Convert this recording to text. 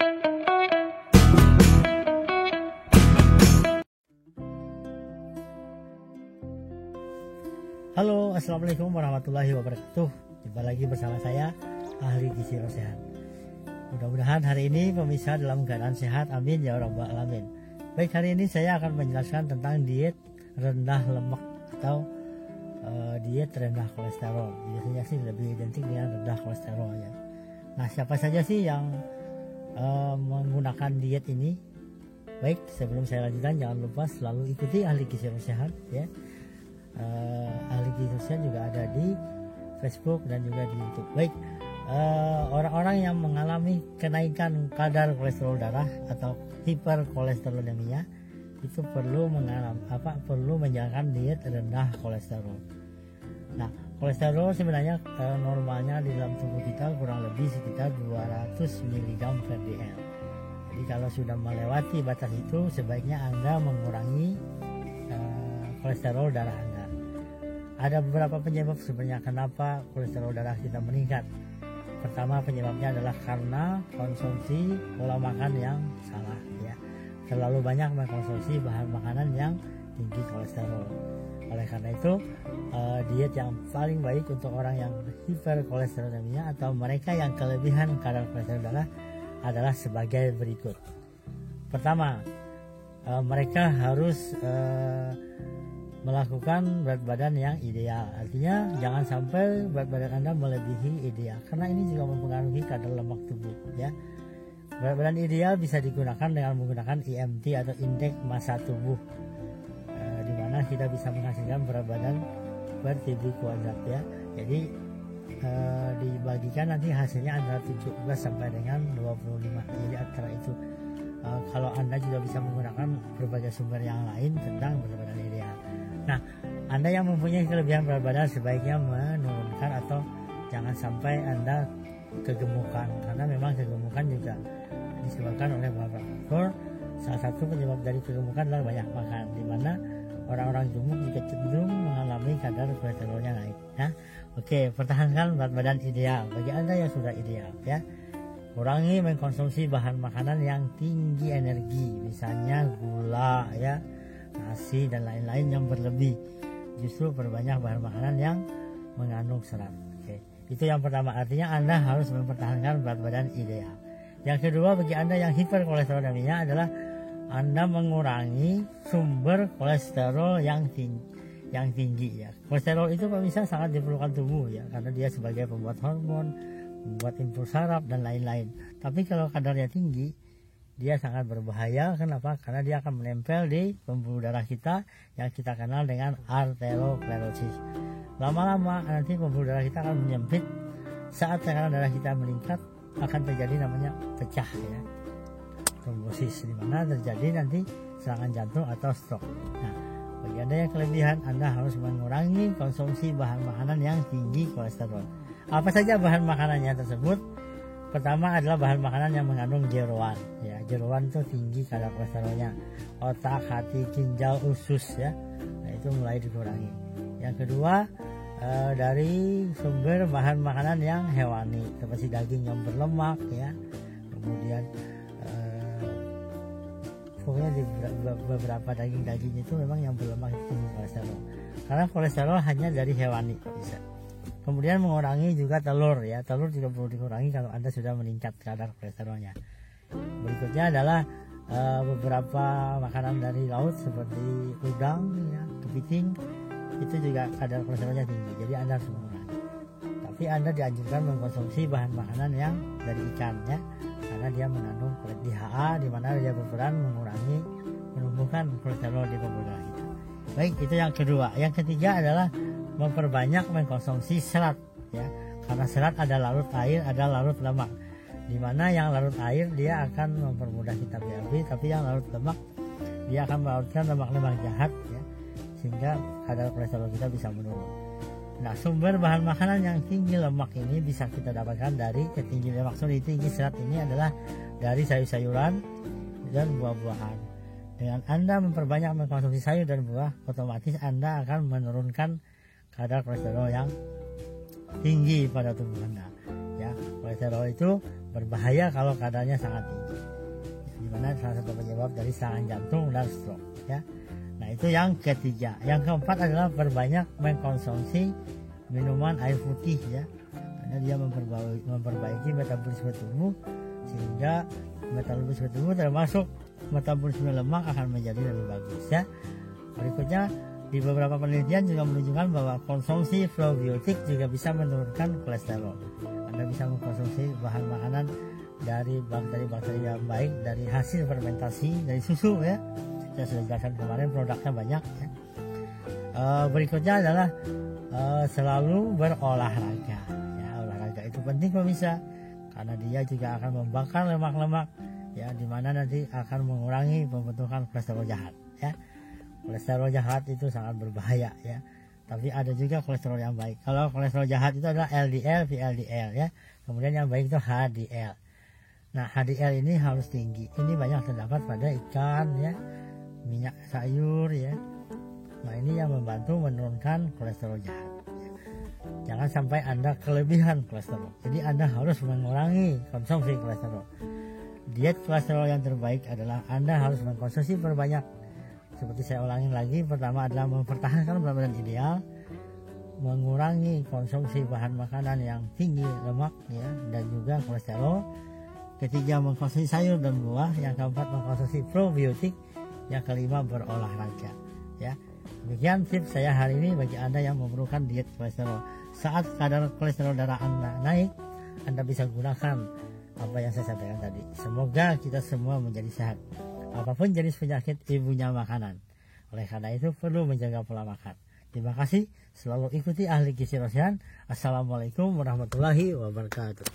Halo, assalamualaikum warahmatullahi wabarakatuh. Jumpa lagi bersama saya, ahli gizi sehat. Mudah-mudahan hari ini pemirsa dalam keadaan sehat, amin ya rabbal alamin. Baik, hari ini saya akan menjelaskan tentang diet rendah lemak atau diet rendah kolesterol. Biasanya sih lebih identik dengan rendah kolesterol ya. Nah, siapa saja sih yang menggunakan diet ini? Baik, sebelum saya lanjutkan, jangan lupa selalu ikuti ahli gizi sehat ya. Ahli gizi sehat juga ada di Facebook dan juga di YouTube. Baik, orang-orang yang mengalami kenaikan kadar kolesterol darah atau hiperkolesterolemia itu perlu menjalankan diet rendah kolesterol. Nah, kolesterol sebenarnya normalnya di dalam tubuh kita kurang lebih sekitar 200 mg per dl. Jadi kalau sudah melewati batas itu, sebaiknya Anda mengurangi kolesterol darah Anda. Ada beberapa penyebab sebenarnya kenapa kolesterol darah kita meningkat. Pertama, penyebabnya adalah karena konsumsi pola makan yang salah ya. Terlalu banyak mengkonsumsi bahan makanan yang tinggi kolesterol. Oleh karena itu, diet yang paling baik untuk orang yang hiperkolesterolemia atau mereka yang kelebihan kadar kolesterol darah adalah sebagai berikut. Pertama, mereka harus melakukan berat badan yang ideal. Artinya jangan sampai berat badan Anda melebihi ideal, karena ini juga mempengaruhi kadar lemak tubuh ya. Berat badan ideal bisa digunakan dengan menggunakan IMT atau indeks massa tubuh, di mana kita bisa menghasilkan berat badan per TB kuadrat ya. Jadi dibagikan nanti hasilnya antara 17 sampai dengan 25. Jadi antara itu kalau Anda juga bisa menggunakan berbagai sumber yang lain tentang berat badan ideal. Nah, Anda yang mempunyai kelebihan berat badan sebaiknya menurunkan atau jangan sampai Anda kegemukan, karena memang kegemukan juga disebabkan oleh beberapa faktor. Salah satu penyebab dari kegemukan adalah banyak makan, di mana orang-orang gemuk juga cenderung mengalami kadar kolesterolnya naik ya. Oke, pertahankan berat badan ideal bagi Anda yang sudah ideal ya. Kurangi mengkonsumsi bahan makanan yang tinggi energi, misalnya gula ya, nasi dan lain-lain yang berlebih. Justru perbanyak bahan makanan yang mengandung serat. Oke, itu yang pertama, artinya Anda harus mempertahankan berat badan ideal. Yang kedua, bagi Anda yang hiperkolesterolemia adalah Anda mengurangi sumber kolesterol yang tinggi ya. Kolesterol itu pemirsa sangat diperlukan tubuh ya, karena dia sebagai pembuat hormon, membuat impuls saraf dan lain-lain. Tapi kalau kadarnya tinggi, dia sangat berbahaya. Kenapa? Karena dia akan menempel di pembuluh darah kita yang kita kenal dengan arteriosklerosis. Lama-lama nanti pembuluh darah kita akan menyempit. Saat tekanan darah kita meningkat, akan terjadi namanya pecah ya, trombosis, di mana terjadi nanti serangan jantung atau stroke. Nah, bagi Anda yang kelebihan, Anda harus mengurangi konsumsi bahan makanan yang tinggi kolesterol. Apa saja bahan makanannya tersebut? Pertama adalah bahan makanan yang mengandung jeroan ya. Jeroan itu tinggi kadar kolesterolnya. Otak, hati, ginjal, usus ya. Nah, itu mulai dikurangi. Yang kedua, dari sumber bahan makanan yang hewani, seperti daging yang berlemak ya. Kemudian pokoknya di beberapa daging itu memang yang berlemak itu tinggi kolesterol. Karena kolesterol hanya dari hewani bisa. Kemudian mengurangi juga telur ya. Telur juga perlu dikurangi kalau Anda sudah meningkat kadar kolesterolnya. Berikutnya adalah beberapa makanan dari laut seperti udang ya, kepiting, itu juga kadar kolesterolnya tinggi. Jadi Anda harus mengurangi. Tapi Anda dianjurkan mengkonsumsi bahan makanan yang dari ikan ya, karena dia mengandung DHA, di mana dia berperan menumbuhkan kolesterol di pembuluh darah kita. Baik, itu yang kedua. Yang ketiga adalah memperbanyak mengkonsumsi serat ya, karena serat ada larut air, ada larut lemak, di mana yang larut air dia akan mempermudah kita BAB, tapi yang larut lemak dia akan melarutkan lemak-lemak jahat ya, sehingga kadar kolesterol kita bisa menurun. Nah, sumber bahan makanan yang tinggi lemak ini bisa kita dapatkan dari tinggi serat ini adalah dari sayur-sayuran dan buah-buahan. Dengan Anda memperbanyak mengkonsumsi sayur dan buah, otomatis Anda akan menurunkan kadar kolesterol yang tinggi pada tubuh Anda. Ya, kolesterol itu berbahaya kalau kadarnya sangat tinggi, di mana salah satu penyebab dari serangan jantung dan stroke ya. Nah itu yang ketiga. Yang keempat adalah perbanyak mengkonsumsi minuman air putih ya, karena dia memperbaiki metabolisme tubuh, sehingga metabolisme tubuh termasuk metabolisme lemak akan menjadi lebih bagus ya. Berikutnya, di beberapa penelitian juga menunjukkan bahwa konsumsi probiotik juga bisa menurunkan kolesterol. Anda bisa mengkonsumsi bahan makanan dari bakteri-bakteri yang baik dari hasil fermentasi dari susu ya. Saya sudah jelaskan kemarin, produknya banyak ya. Berikutnya adalah selalu berolahraga ya. Olahraga itu penting pemirsa, karena dia juga akan membakar lemak-lemak ya, dimana nanti akan mengurangi pembentukan kolesterol jahat ya. Kolesterol jahat itu sangat berbahaya ya, tapi ada juga kolesterol yang baik. Kalau kolesterol jahat itu adalah LDL, VLDL ya, kemudian yang baik itu HDL. Nah HDL ini harus tinggi, ini banyak terdapat pada ikan ya, minyak sayur ya. Nah ini yang membantu menurunkan kolesterol jahat. Jangan sampai Anda kelebihan kolesterol, jadi Anda harus mengurangi konsumsi kolesterol. Diet kolesterol yang terbaik adalah Anda harus mengkonsumsi perbanyak. Seperti saya ulangi lagi, pertama adalah mempertahankan berat badan ideal, mengurangi konsumsi bahan makanan yang tinggi lemak ya, dan juga kolesterol. Ketiga, mengkonsumsi sayur dan buah. Yang keempat, mengkonsumsi probiotik. Yang kelima, berolahraga ya. Demikian tips saya hari ini bagi Anda yang memerlukan diet kolesterol. Saat kadar kolesterol darah Anda naik, Anda bisa gunakan apa yang saya sampaikan tadi. Semoga kita semua menjadi sehat. Apapun jenis penyakit, ibunya makanan. Oleh karena itu perlu menjaga pola makan. Terima kasih, selalu ikuti Ahli Gizi Rosihan. Assalamualaikum warahmatullahi wabarakatuh.